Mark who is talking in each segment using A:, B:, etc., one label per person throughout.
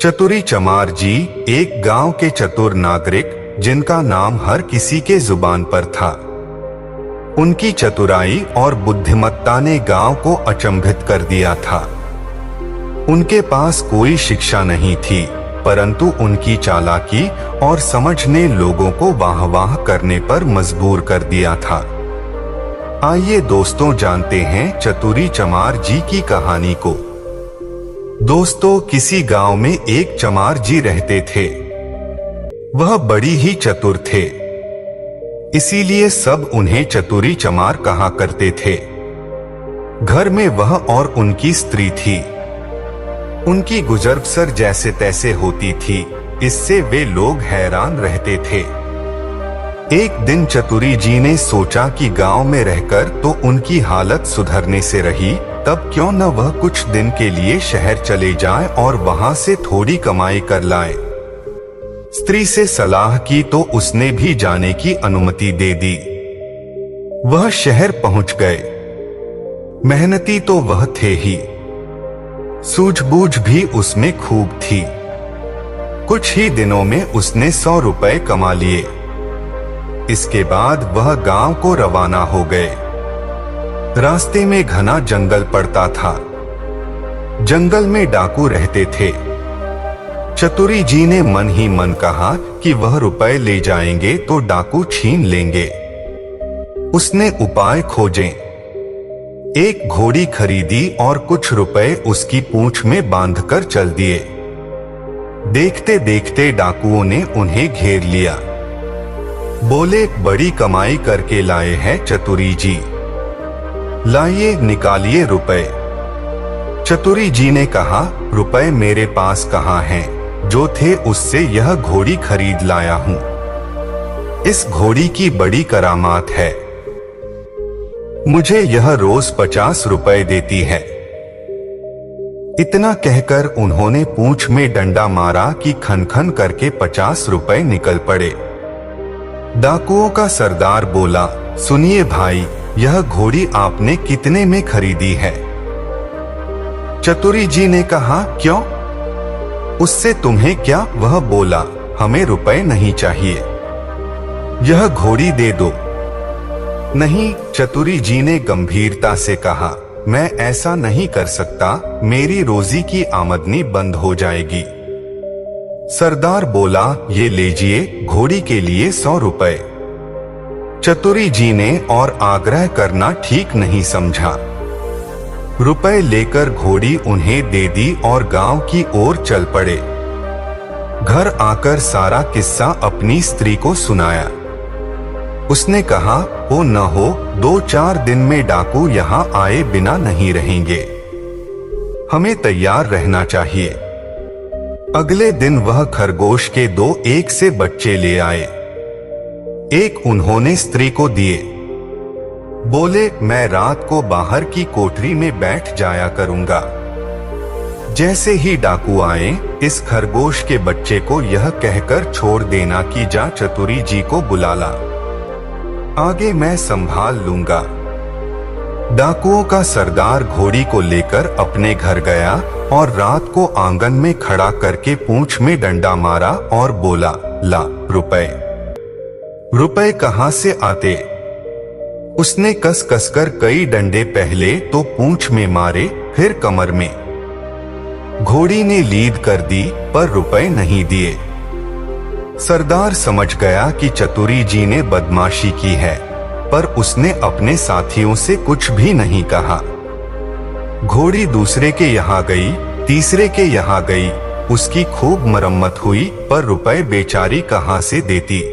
A: चतुरी चमार जी एक गांव के चतुर नागरिक जिनका नाम हर किसी के जुबान पर था। उनकी चतुराई और बुद्धिमत्ता ने गांव को अचंभित कर दिया था। उनके पास कोई शिक्षा नहीं थी, परंतु उनकी चालाकी और समझ ने लोगों को वाह वाह करने पर मजबूर कर दिया था। आइए दोस्तों जानते हैं चतुरी चमार जी की कहानी को। दोस्तों, किसी गांव में एक चमार जी रहते थे। वह बड़ी ही चतुर थे, इसीलिए सब उन्हें चतुरी चमार कहा करते थे। घर में वह और उनकी स्त्री थी। उनकी गुजर बसर जैसे तैसे होती थी, इससे वे लोग हैरान रहते थे। एक दिन चतुरी जी ने सोचा कि गांव में रहकर तो उनकी हालत सुधरने से रही, तब क्यों न वह कुछ दिन के लिए शहर चले जाएं और वहां से थोड़ी कमाई कर लाएं। स्त्री से सलाह की तो उसने भी जाने की अनुमति दे दी। वह शहर पहुंच गए। मेहनती तो वह थे ही, सूझबूझ भी उसमें खूब थी। कुछ ही दिनों में उसने 100 रुपए कमा लिए। इसके बाद वह गांव को रवाना हो गए। रास्ते में घना जंगल पड़ता था। जंगल में डाकू रहते थे। चतुरी जी ने मन ही मन कहा कि वह रुपए ले जाएंगे तो डाकू छीन लेंगे। उसने उपाय खोजे। एक घोड़ी खरीदी और कुछ रुपए उसकी पूंछ में बांधकर चल दिए। देखते देखते डाकुओं ने उन्हें घेर लिया। बोले, बड़ी कमाई करके लाए हैं चतुरी जी, लाइए निकालिए रुपए। चतुरी जी ने कहा, रुपए मेरे पास कहाँ हैं? जो थे उससे यह घोड़ी खरीद लाया हूं। इस घोड़ी की बड़ी करामात है। मुझे यह रोज 50 रुपए देती है। इतना कहकर उन्होंने पूंछ में डंडा मारा कि खन-खन करके 50 रुपए निकल पड़े। डाकुओं का सरदार बोला, सुनिए भाई, यह घोड़ी आपने कितने में खरीदी है? चतुरी जी ने कहा, क्यों? उससे तुम्हें क्या? वह बोला, हमें रुपए नहीं चाहिए, यह घोड़ी दे दो। नहीं, चतुरी जी ने गंभीरता से कहा, मैं ऐसा नहीं कर सकता, मेरी रोजी की आमदनी बंद हो जाएगी। सरदार बोला, ये लीजिए, घोड़ी के लिए 100 रुपए। चतुरी जी ने और आग्रह करना ठीक नहीं समझा। रुपए लेकर घोड़ी उन्हें दे दी और गांव की ओर चल पड़े। घर आकर सारा किस्सा अपनी स्त्री को सुनाया। उसने कहा, हो न हो 2-4 दिन में डाकू यहाँ आए बिना नहीं रहेंगे, हमें तैयार रहना चाहिए। अगले दिन वह खरगोश के 2 एक से बच्चे ले आए। एक उन्होंने स्त्री को दिए। बोले, मैं रात को बाहर की कोठरी में बैठ जाया करूंगा। जैसे ही डाकू आए, इस खरगोश के बच्चे को यह कहकर छोड़ देना कि जा चतुरी जी को बुला ला, आगे मैं संभाल लूंगा। डाकुओं का सरदार घोड़ी को लेकर अपने घर गया और रात को आंगन में खड़ा करके पूंछ में डंडा मारा और बोला, ला रुपए। रुपए कहां से आते? उसने कस कसकर कई डंडे पहले तो पूंछ में मारे, फिर कमर में। घोड़ी ने लीद कर दी, पर रुपए नहीं दिए। सरदार समझ गया कि चतुरी जी ने बदमाशी की है, पर उसने अपने साथियों से कुछ भी नहीं कहा। घोड़ी दूसरे के यहाँ गई, तीसरे के यहाँ गई, उसकी खूब मरम्मत हुई, पर रुपए बेचारी कहाँ से देती।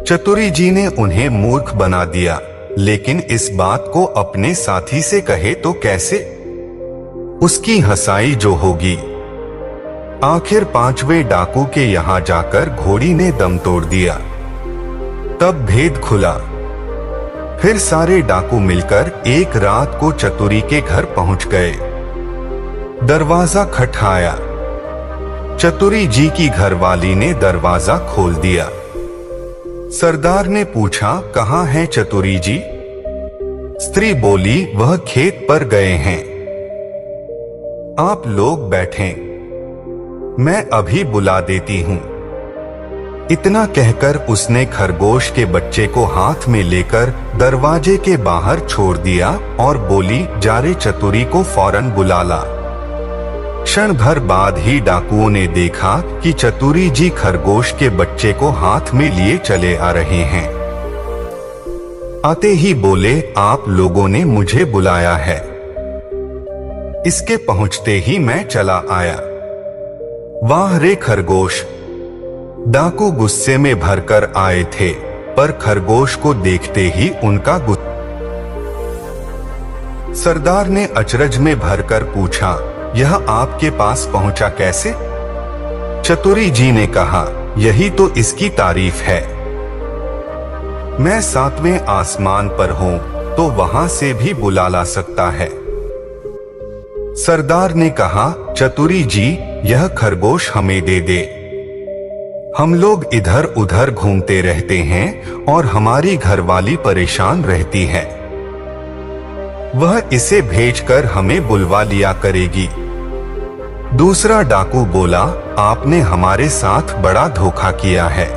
A: चतुरी जी ने उन्हें मूर्ख बना दिया, लेकिन इस बात को अपने साथी से कहे तो कैसे? उसकी हंसाई जो होगी। आखिर 5वें डाकू के यहाँ जाकर घोड़ी ने दम तोड़ दिया। तब भेद खुला। फिर सारे डाकू मिलकर एक रात को चतुरी के घर पहुंच गए। दरवाजा खटखटाया। चतुरी जी की घरवाली ने दरवाजा खोल दिया। सरदार ने पूछा, कहाँ हैं चतुरी जी? स्त्री बोली, वह खेत पर गए हैं। आप लोग बैठें। मैं अभी बुला देती हूँ। इतना कहकर उसने खरगोश के बच्चे को हाथ में लेकर दरवाजे के बाहर छोड़ दिया और बोली, जा रे चतुरी को फौरन बुला ला। क्षण भर बाद ही डाकुओं ने देखा कि चतुरी जी खरगोश के बच्चे को हाथ में लिए चले आ रहे हैं। आते ही बोले, आप लोगों ने मुझे बुलाया है। इसके पहुंचते ही मैं चला आया। वाह रे खरगोश। डाकू गुस्से में भरकर आए थे, पर खरगोश को देखते ही उनका गुस्सा। सरदार ने अचरज में भरकर पूछा, यह आपके पास पहुंचा कैसे? चतुरी जी ने कहा, यही तो इसकी तारीफ है। मैं 7वें आसमान पर हूं, तो वहां से भी बुला ला सकता है। सरदार ने कहा, चतुरी जी, यह खरगोश हमें दे दे। हम लोग इधर उधर घूमते रहते हैं और हमारी घरवाली परेशान रहती है। वह इसे भेजकर हमें बुलवा लिया करेगी। दूसरा डाकू बोला, आपने हमारे साथ बड़ा धोखा किया है।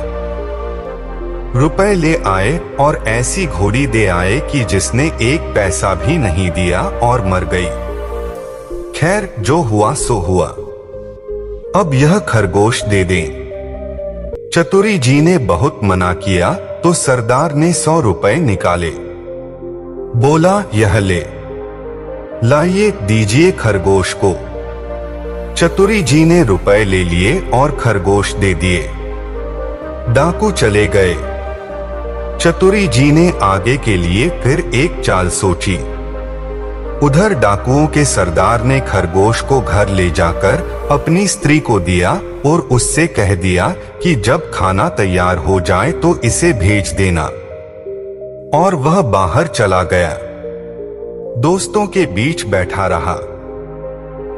A: रुपए ले आए और ऐसी घोड़ी दे आए कि जिसने एक पैसा भी नहीं दिया और मर गई। खैर, जो हुआ सो हुआ। अब यह खरगोश दे दें। चतुरी जी ने बहुत मना किया तो सरदार ने 100 रुपए निकाले। बोला, यह ले, लाइए, दीजिए खरगोश को। चतुरी जी ने रुपए ले लिए और खरगोश दे दिए। डाकू चले गए। चतुरी जी ने आगे के लिए फिर एक चाल सोची। उधर डाकुओं के सरदार ने खरगोश को घर ले जाकर अपनी स्त्री को दिया और उससे कह दिया कि जब खाना तैयार हो जाए तो इसे भेज देना। और वह बाहर चला गया। दोस्तों के बीच बैठा रहा।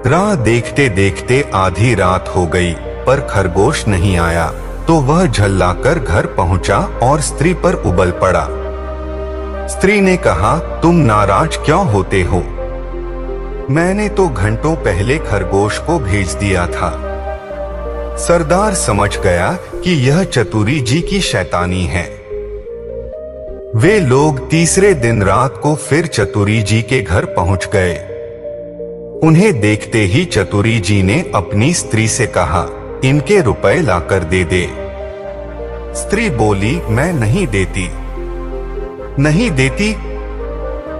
A: राह देखते देखते आधी रात हो गई, पर खरगोश नहीं आया, तो वह झल्लाकर घर पहुंचा और स्त्री पर उबल पड़ा। स्त्री ने कहा, तुम नाराज क्यों होते हो? मैंने तो घंटों पहले खरगोश को भेज दिया था। सरदार समझ गया कि यह चतुरी जी की शैतानी है। वे लोग तीसरे दिन रात को फिर चतुरी जी के घर पहुंच गए। उन्हें देखते ही चतुरी जी ने अपनी स्त्री से कहा, इनके रुपए लाकर दे दे। स्त्री बोली, मैं नहीं देती। नहीं देती?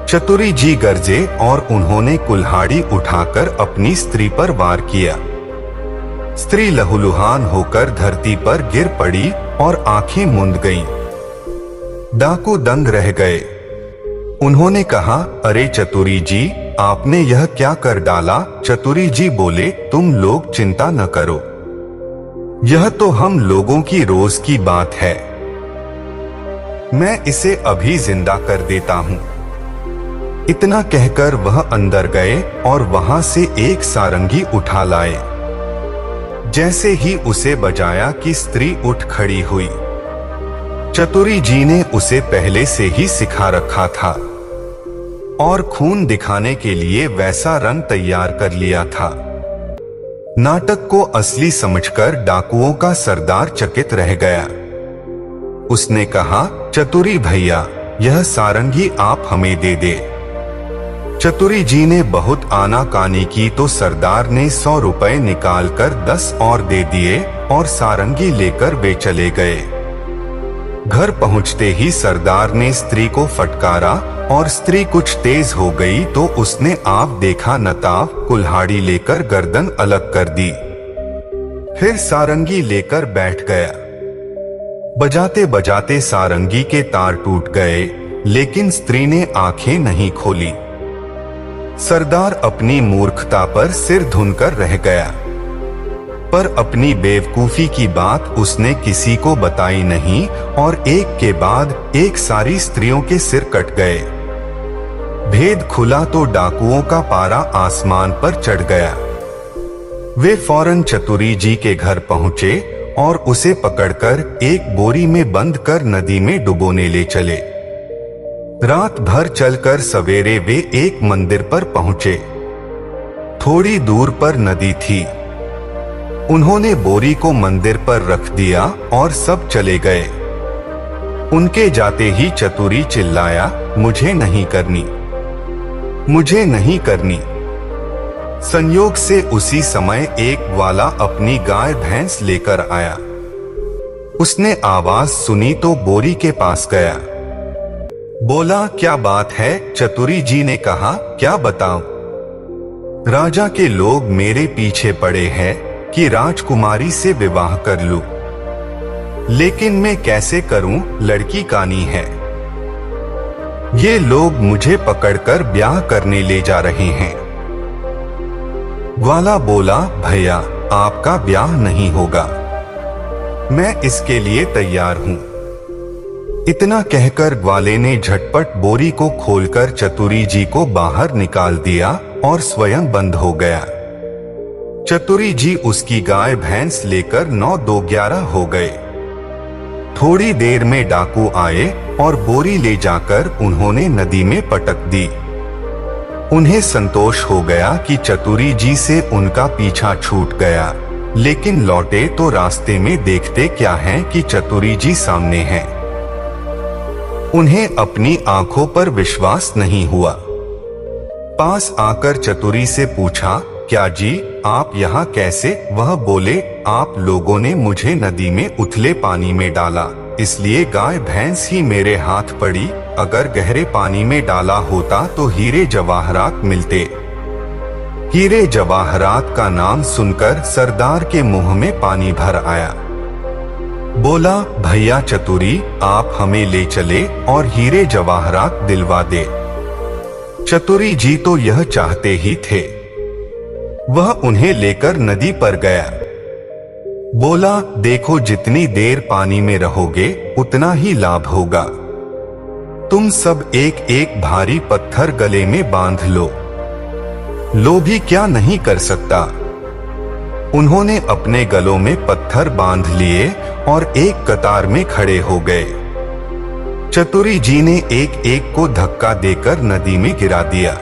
A: चतुरी जी गरजे और उन्होंने कुल्हाड़ी उठाकर अपनी स्त्री पर वार किया। स्त्री लहूलुहान होकर धरती पर गिर पड़ी और आंखें मूंद गईं। डाकू दंग रह गए। उन्होंने कहा, अरे चतुरी जी, आपने यह क्या कर डाला? चतुरी जी बोले, तुम लोग चिंता न करो, यह तो हम लोगों की रोज की बात है। मैं इसे अभी जिंदा कर देता हूं। इतना कहकर वह अंदर गए और वहां से एक सारंगी उठा लाए। जैसे ही उसे बजाया कि स्त्री उठ खड़ी हुई। चतुरी जी ने उसे पहले से ही सिखा रखा था और खून दिखाने के लिए वैसा रंग तैयार कर लिया था। नाटक को असली समझकर डाकुओं का सरदार चकित रह गया। उसने कहा, चतुरी भैया, यह सारंगी आप हमें दे दे। चतुरी जी ने बहुत आनाकानी की तो सरदार ने 100 रुपए निकालकर 10 और दे दिए और सारंगी लेकर वे चले गए। घर पहुंचते ही सरदार ने स्त्री को फटकारा और स्त्री कुछ तेज हो गई तो उसने आप देखा नताव कुल्हाड़ी लेकर गर्दन अलग कर दी। फिर सारंगी लेकर बैठ गया। बजाते बजाते सारंगी के तार टूट गए, लेकिन स्त्री ने आंखें नहीं खोली। सरदार अपनी मूर्खता पर सिर धुनकर रह गया, पर अपनी बेवकूफी की बात उसने किसी को बताई नहीं और एक के बाद एक सारी स्त्रियों के सिर कट गए। भेद खुला तो डाकुओं का पारा आसमान पर चढ़ गया। वे फौरन चतुरी जी के घर पहुंचे और उसे पकड़कर एक बोरी में बंद कर नदी में डुबोने ले चले। रात भर चलकर सवेरे वे एक मंदिर पर पहुंचे। थोड़ी दूर पर नदी थी। उन्होंने बोरी को मंदिर पर रख दिया और सब चले गए। उनके जाते ही चतुरी चिल्लाया, मुझे नहीं करनी, मुझे नहीं करनी। संयोग से उसी समय एक वाला अपनी गाय भैंस लेकर आया। उसने आवाज सुनी तो बोरी के पास गया। बोला, क्या बात है? चतुरी जी ने कहा, क्या बताऊं? राजा के लोग मेरे पीछे पड़े हैं कि राजकुमारी से विवाह कर लूं, लेकिन मैं कैसे करूं? लड़की कानी है। ये लोग मुझे पकड़कर ब्याह करने ले जा रहे हैं। ग्वाला बोला, भैया आपका ब्याह नहीं होगा, मैं इसके लिए तैयार हूं। इतना कहकर ग्वाले ने झटपट बोरी को खोलकर चतुरी जी को बाहर निकाल दिया और स्वयं बंद हो गया। चतुरी जी उसकी गाय भैंस लेकर 9-2-11 हो गए। थोड़ी देर में डाकू आए और बोरी ले जाकर उन्होंने नदी में पटक दी। उन्हें संतोष हो गया कि चतुरी जी से उनका पीछा छूट गया, लेकिन लौटे तो रास्ते में देखते क्या हैं कि चतुरी जी सामने हैं। उन्हें अपनी आंखों पर विश्वास नहीं हुआ। पास आकर चतुरी से पूछा, क्या जी आप यहाँ कैसे? वह बोले, आप लोगों ने मुझे नदी में उथले पानी में डाला, इसलिए गाय भैंस ही मेरे हाथ पड़ी। अगर गहरे पानी में डाला होता तो हीरे जवाहरात मिलते। हीरे जवाहरात का नाम सुनकर सरदार के मुंह में पानी भर आया। बोला, भैया चतुरी आप हमें ले चले और हीरे जवाहरात दिलवा दे। चतुरी जी तो यह चाहते ही थे। वह उन्हें लेकर नदी पर गया। बोला, देखो जितनी देर पानी में रहोगे उतना ही लाभ होगा। तुम सब एक एक भारी पत्थर गले में बांध लो। लोभी क्या नहीं कर सकता। उन्होंने अपने गलों में पत्थर बांध लिए और एक कतार में खड़े हो गए। चतुरी जी ने एक एक को धक्का देकर नदी में गिरा दिया।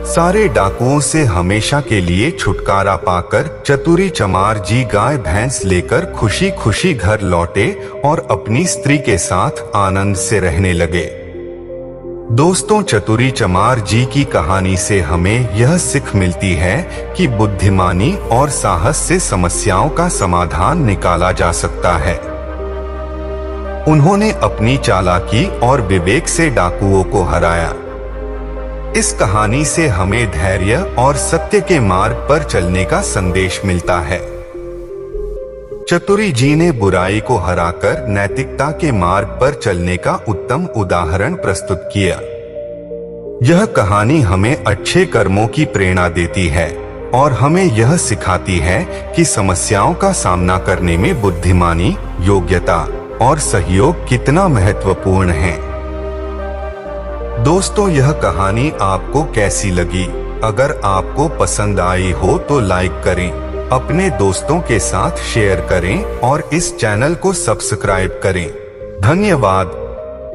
A: सारे डाकुओं से हमेशा के लिए छुटकारा पाकर चतुरी चमार जी गाय भैंस लेकर खुशी खुशी घर लौटे और अपनी स्त्री के साथ आनंद से रहने लगे। दोस्तों, चतुरी चमार जी की कहानी से हमें यह सीख मिलती है कि बुद्धिमानी और साहस से समस्याओं का समाधान निकाला जा सकता है। उन्होंने अपनी चालाकी और विवेक से डाकुओं को हराया। इस कहानी से हमें धैर्य और सत्य के मार्ग पर चलने का संदेश मिलता है। चतुरी जी ने बुराई को हराकर नैतिकता के मार्ग पर चलने का उत्तम उदाहरण प्रस्तुत किया। यह कहानी हमें अच्छे कर्मों की प्रेरणा देती है और हमें यह सिखाती है कि समस्याओं का सामना करने में बुद्धिमानी, योग्यता और सहयोग कितना महत्वपूर्ण है। दोस्तों, यह कहानी आपको कैसी लगी? अगर आपको पसंद आई हो तो लाइक करें, अपने दोस्तों के साथ शेयर करें और इस चैनल को सब्सक्राइब करें। धन्यवाद।